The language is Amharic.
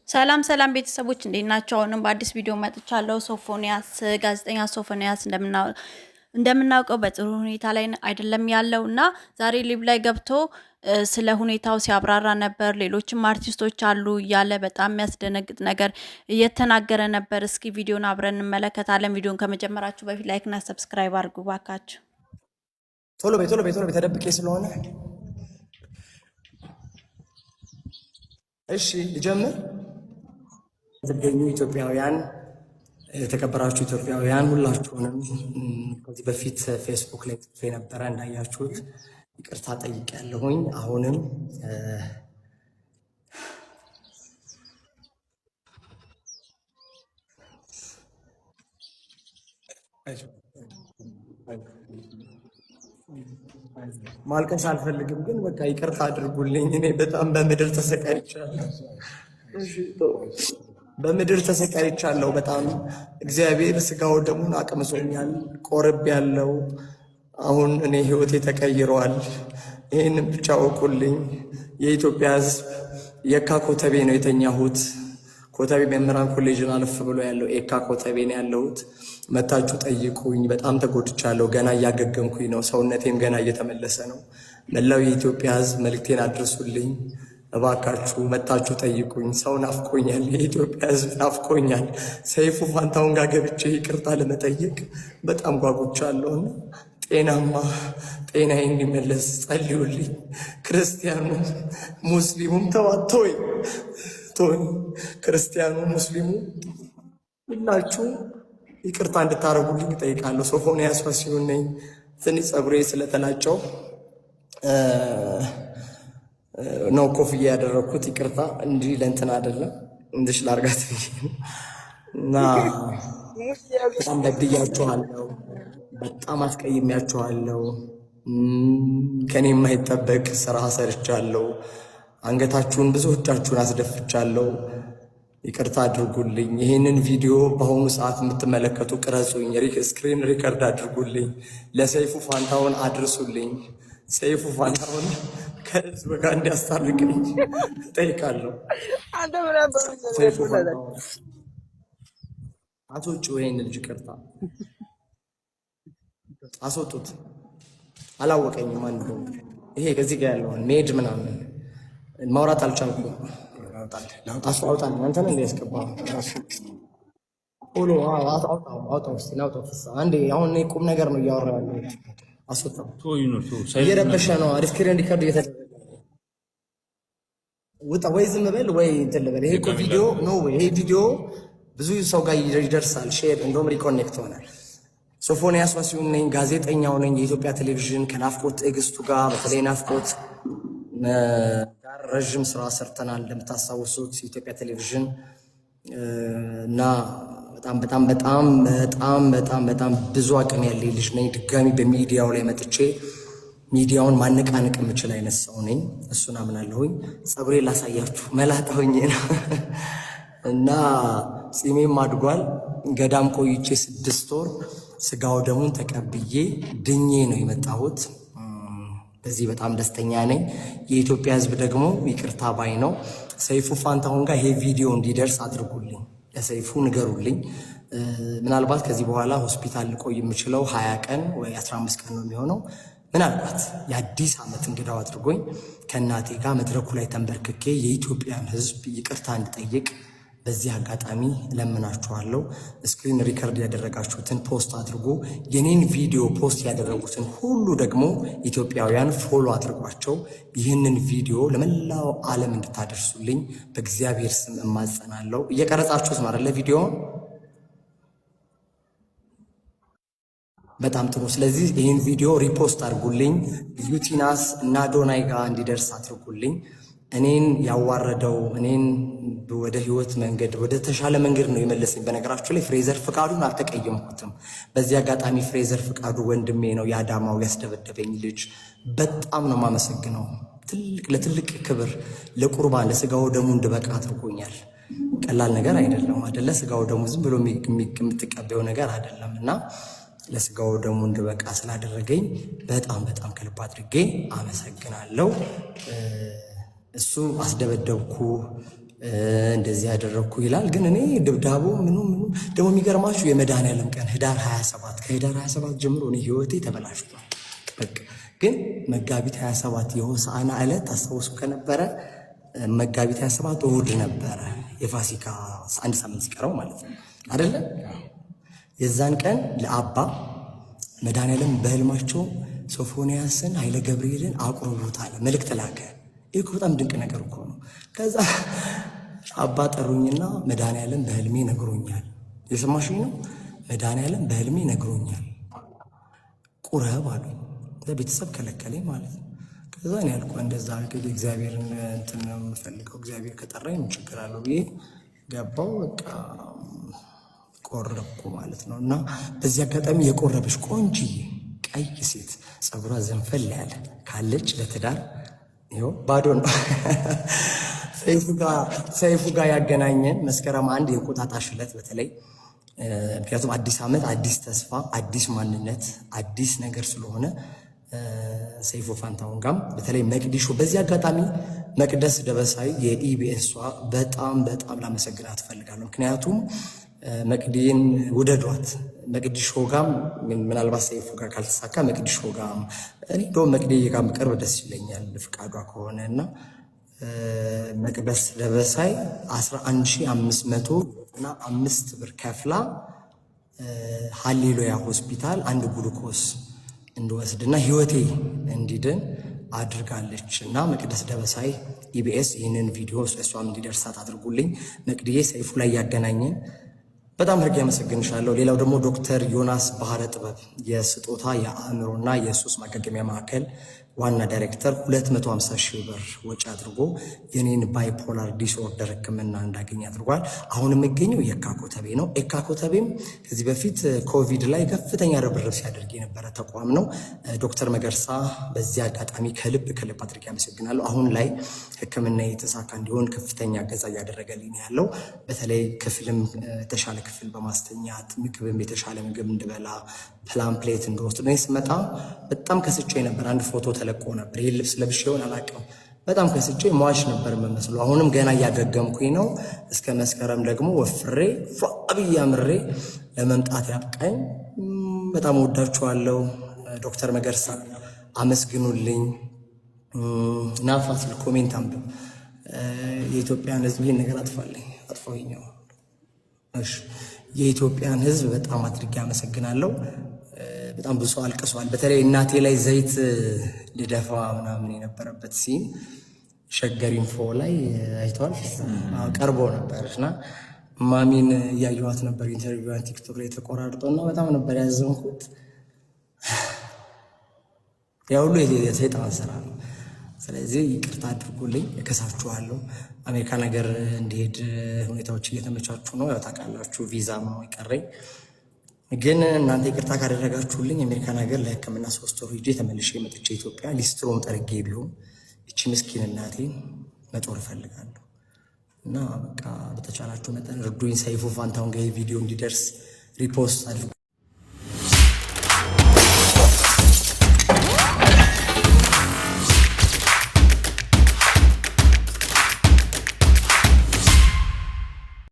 ሰላም ሰላም ቤተሰቦች እንዴት ናችሁ? አሁንም በአዲስ ቪዲዮ መጥቻለሁ። ሶፎንያስ ጋዜጠኛ ሶፎንያስ እንደምናውቀው በጥሩ ሁኔታ ላይ አይደለም ያለው እና ዛሬ ሊብ ላይ ገብቶ ስለ ሁኔታው ሲያብራራ ነበር። ሌሎችም አርቲስቶች አሉ እያለ በጣም የሚያስደነግጥ ነገር እየተናገረ ነበር። እስኪ ቪዲዮን አብረን እንመለከታለን። ቪዲዮን ከመጀመራችሁ በፊት ላይክ እና ሰብስክራይብ አድርጉ ባካችሁ። ቶሎ በይ ተደብቄ ስለሆነ እሺ ልጀምር። ትገኙ ኢትዮጵያውያን፣ የተከበራችሁ ኢትዮጵያውያን ሁላችሁንም ከዚህ በፊት ፌስቡክ ላይ ጽፌ ነበረ እንዳያችሁት ይቅርታ ጠይቄያለሁኝ። አሁንም ማልቀስ አልፈልግም፣ ግን በቃ ይቅርታ አድርጉልኝ። እኔ በጣም በምድር ተሰቃይቻለሁ። በጣም እግዚአብሔር ስጋው ደሙን አቅምሶኛል። ቆርብ ያለው አሁን እኔ ህይወቴ ተቀይሯል። ይህንን ብቻ ወቁልኝ። የኢትዮጵያ ህዝብ የካ ኮተቤ ነው የተኛሁት። ኮተቤ መምህራን ኮሌጅን አለፍ ብሎ ያለው ኤካ ኮተቤ ነው ያለሁት። መታችሁ ጠይቁኝ። በጣም ተጎድቻለሁ። ገና እያገገምኩኝ ነው። ሰውነቴም ገና እየተመለሰ ነው። መላው የኢትዮጵያ ህዝብ መልእክቴን አድርሱልኝ እባካችሁ። መታችሁ ጠይቁኝ። ሰው ናፍቆኛል። የኢትዮጵያ ህዝብ ናፍቆኛል። ሰይፉ ፋንታሁን ጋር ገብቼ ይቅርታ ለመጠየቅ በጣም ጓጉቻለሁ። ጤናዬ እንዲመለስ ጸልዩልኝ። ክርስቲያኑ ሙስሊሙም ተዋቶይ ክርስቲያኑ ሙስሊሙ ሁላችሁ ይቅርታ እንድታረጉልኝ እጠይቃለሁ። ሶፎንያስ ወሲሁን ነኝ። ትንሽ ፀጉሬ ስለተላጨው ነው ኮፍያ ያደረኩት። ይቅርታ እንጂ ለእንትን አይደለም፣ እንድሽ ላርጋት እና በጣም በድያችኋለሁ፣ በጣም አስቀይሜያችኋለሁ። ከኔ የማይጠበቅ ስራ ሰርቻለሁ። አንገታችሁን ብዙዎቻችሁን አስደፍቻለሁ። ይቅርታ አድርጉልኝ። ይህንን ቪዲዮ በአሁኑ ሰዓት የምትመለከቱ ቅረጹኝ፣ ስክሪን ሪከርድ አድርጉልኝ፣ ለሰይፉ ፋንታሁን አድርሱልኝ። ሰይፉ ፋንታሁን ከህዝብ ጋር እንዲያስታርቅኝ እጠይቃለሁ። ሰይፉ ፋንታሁን አስወጪው፣ ይሄን ልጅ ይቅርታ አስወጡት። አላወቀኝም አንዱ ይሄ ከዚህ ጋር ያለውን ሜድ ምናምን ማውራት አልቻልኩም። አውጣል አንተ ነው እንዲያስገባ ሆሎ አውጣው እስቲ ናውጣው። አንዴ አሁን ቁም ነገር ነው እያወራ ያለው። አስወጣው። እየረበሸ ነው። ስክሪን ሪከርድ እየተደረገ ውጣ። ወይ ዝም በል ወይ እንትን ልበል። ይሄ እኮ ቪዲዮ ነው። ይሄ ቪዲዮ ብዙ ሰው ጋር ይደርሳል። ሼር እንደውም ሪኮኔክት ሆናል። ሶፎንያስ ወሲሁን ነኝ፣ ጋዜጠኛው ነኝ። የኢትዮጵያ ቴሌቪዥን ከናፍቆት ትዕግስቱ ጋር በተለይ ናፍቆት ጋር ረዥም ስራ ሰርተናል። እንደምታስታውሱት የኢትዮጵያ ቴሌቪዥን እና በጣም ብዙ አቅም ያለኝ ልጅ ነኝ። ድጋሚ በሚዲያው ላይ መጥቼ ሚዲያውን ማነቃነቅ የምችል አይነት ሰው ነኝ። እሱን አምናለሁኝ። ፀጉሬ ላሳያችሁ፣ መላጣ ሆኜ ነው እና ጺሜም አድጓል። ገዳም ቆይቼ 6 ወር ስጋው ደሙን ተቀብዬ ድኜ ነው የመጣሁት። በዚህ በጣም ደስተኛ ነኝ። የኢትዮጵያ ህዝብ ደግሞ ይቅርታ ባይ ነው። ሰይፉ ፋንታሁን ጋር ይሄ ቪዲዮ እንዲደርስ አድርጉልኝ፣ ለሰይፉ ንገሩልኝ። ምናልባት ከዚህ በኋላ ሆስፒታል ልቆይ የምችለው 20 ቀን ወይ 15 ቀን ነው የሚሆነው። ምናልባት የአዲስ ዓመት እንግዳው አድርጎኝ ከእናቴ ጋር መድረኩ ላይ ተንበርክኬ የኢትዮጵያን ህዝብ ይቅርታ እንድጠይቅ በዚህ አጋጣሚ ለምናችኋለሁ። ስክሪን ሪከርድ ያደረጋችሁትን ፖስት አድርጉ። የኔን ቪዲዮ ፖስት ያደረጉትን ሁሉ ደግሞ ኢትዮጵያውያን ፎሎ አድርጓቸው። ይህንን ቪዲዮ ለመላው ዓለም እንድታደርሱልኝ በእግዚአብሔር ስም እማጸናለሁ። እየቀረጻችሁት ነው አይደለ? ቪዲዮ በጣም ጥሩ። ስለዚህ ይህን ቪዲዮ ሪፖስት አድርጉልኝ። ዩቲናስ እና ዶናይ ጋር እንዲደርስ አድርጉልኝ። እኔን ያዋረደው እኔን ወደ ህይወት መንገድ ወደ ተሻለ መንገድ ነው የመለሰኝ። በነገራችሁ ላይ ፍሬዘር ፍቃዱን አልተቀየምኩትም። በዚህ አጋጣሚ ፍሬዘር ፍቃዱ ወንድሜ ነው፣ የአዳማው ያስደበደበኝ ልጅ። በጣም ነው የማመሰግነው። ለትልቅ ክብር ለቁርባን ለስጋው ደሙ እንድበቃ አድርጎኛል። ቀላል ነገር አይደለም አይደለ? ስጋው ደሙ ዝም ብሎ የምትቀበው ነገር አይደለም እና ለስጋው ደሙ እንድበቃ ስላደረገኝ በጣም ከልብ አድርጌ አመሰግናለሁ። እሱ አስደበደብኩ እንደዚህ ያደረግኩ ይላል። ግን እኔ ድብዳቦ ምኑ ደግሞ የሚገርማችሁ የመድኃኔዓለም ቀን ህዳር 27 ከህዳር 27 ጀምሮ እኔ ህይወቴ ተበላሽቷል። በቃ ግን መጋቢት 27 የሆሳዕና ዕለት ታስታውሱ ከነበረ መጋቢት 27 እሑድ ነበረ፣ የፋሲካ አንድ ሳምንት ሲቀረው ማለት ነው አይደለ? የዛን ቀን ለአባ መድኃኔዓለም በህልማቸው ሶፎንያስን ኃይለ ገብርኤልን አቁርቦታል፣ መልእክት ላከ። ይህ በጣም ድንቅ ነገር እኮ ነው። ከዛ አባ ጠሩኝና መድኃኔዓለም በህልሜ ነግሮኛል። የሰማሽኝ ነው? መድኃኔዓለም በህልሜ ነግሮኛል ቁረብ አሉኝ። ቤተሰብ ከለከለኝ ማለት ነው። ከዛ እኔ ያልኩ እንደዛ እግዚአብሔርን እንትን ነው የምፈልገው፣ እግዚአብሔር ከጠራኝ ምን ችግር አለው ብዬ ገባው። በቃ ቆረብኩ ማለት ነው። እና በዚህ አጋጣሚ የቆረበች ቆንጅዬ ቀይ ሴት ፀጉሯ ዘንፈል ያለ ካለች ለትዳር ይኸው ባዶ ነው። ሰይፉ ጋር ያገናኘን መስከረም 1 የእንቁጣጣሽ ዕለት በተለይ ምክንያቱም አዲስ ዓመት፣ አዲስ ተስፋ፣ አዲስ ማንነት፣ አዲስ ነገር ስለሆነ ሰይፉ ፋንታሁን ጋም በተለይ መቅዲሾ፣ በዚህ አጋጣሚ መቅደስ ደበሳይ የኢቢኤሷ በጣም ላመሰግናት እፈልጋለሁ። ምክንያቱም መቅዲን ውደዷት። መቅዲሾ ጋም ምናልባት ሰይፉ ጋር ካልተሳካ መቅዲሾ ጋም እኔ እንደውም መቅዲ ጋር ቅርብ ደስ ይለኛል ፍቃዷ ከሆነ እና መቅደስ ደበሳይ 11,505 ብር ከፍላ ሃሌሉያ ሆስፒታል አንድ ግሉኮስ እንድወስድና ህይወቴ እንዲድን አድርጋለች። እና መቅደስ ደበሳይ ኢቢኤስ ይህንን ቪዲዮ እሷም እንዲደርሳት አድርጉልኝ። መቅድዬ ሰይፉ ላይ ያገናኘን በጣም አድርጌ ያመሰግንሻለሁ። ሌላው ደግሞ ዶክተር ዮናስ ባህረ ጥበብ የስጦታ የአእምሮና የሱስ ማገገሚያ ማዕከል ዋና ዳይሬክተር 250,000 ብር ወጪ አድርጎ የኔን ባይፖላር ዲስኦርደር ሕክምና እንዳገኝ አድርጓል። አሁን የሚገኘው የካ ኮተቤ ነው። የካ ኮተቤም ከዚህ በፊት ኮቪድ ላይ ከፍተኛ ርብርብ ሲያደርግ የነበረ ተቋም ነው። ዶክተር መገርሳ በዚህ አጋጣሚ ከልብ አድርጌ ያመሰግናለሁ። አሁን ላይ ሕክምና የተሳካ እንዲሆን ከፍተኛ እገዛ እያደረገልኝ ያለው በተለይ ክፍልም የተሻለ ክፍል በማስተኛት ምግብም የተሻለ ምግብ እንድበላ ፕላን ፕሌት እንደወስድ ነው። ስመጣ በጣም ከስቼ ነበር። አንድ ፎቶ ተለቆ ነበር። ይህ ልብስ ለብሼ ይሆን አላውቅም። በጣም ከስቼ ሟች ነበር የምመስለው። አሁንም ገና እያገገምኩኝ ነው። እስከ መስከረም ደግሞ ወፍሬ ፏብዬ አምሬ ለመምጣት ያብቃኝ። በጣም ወዳችኋለሁ። ዶክተር መገርሳ አመስግኑልኝ። ናፋስል ኮሜንት አንብብ። የኢትዮጵያን ሕዝብ ይህን ነገር አጥፋልኝ። እሺ የኢትዮጵያን ሕዝብ በጣም አድርጌ አመሰግናለሁ። በጣም ብዙ ሰው አልቅሷል። በተለይ እናቴ ላይ ዘይት ልደፋ ምናምን የነበረበት ሲን ሸገር ኢንፎ ላይ አይተዋል፣ ቀርቦ ነበር እና ማሚን እያየኋት ነበር ኢንተርቪዋን ቲክቶክ ላይ ተቆራርጦና በጣም ነበር ያዘንኩት። ያ ሁሉ የሰይጣን ስራ ነው። ስለዚህ ይቅርታ አድርጉልኝ፣ እከሳችኋለሁ። አሜሪካን ሀገር እንዲሄድ ሁኔታዎች እየተመቻቹ ነው። ያው ታውቃላችሁ ቪዛ ነው የቀረኝ። ግን እናንተ ይቅርታ ካደረጋችሁልኝ አሜሪካን ሀገር ለሕክምና 3 ወር ሄጄ ተመልሼ መጥቼ ኢትዮጵያ ሊስትሮም ጠርጌ ቢሆን እቺ ምስኪን እናቴን መጦር እፈልጋለሁ እና በቃ በተቻላችሁ መጠን እርዱኝ። ሰይፉ ፋንታሁን ጋር ቪዲዮ እንዲደርስ ሪፖስት አድርጉ።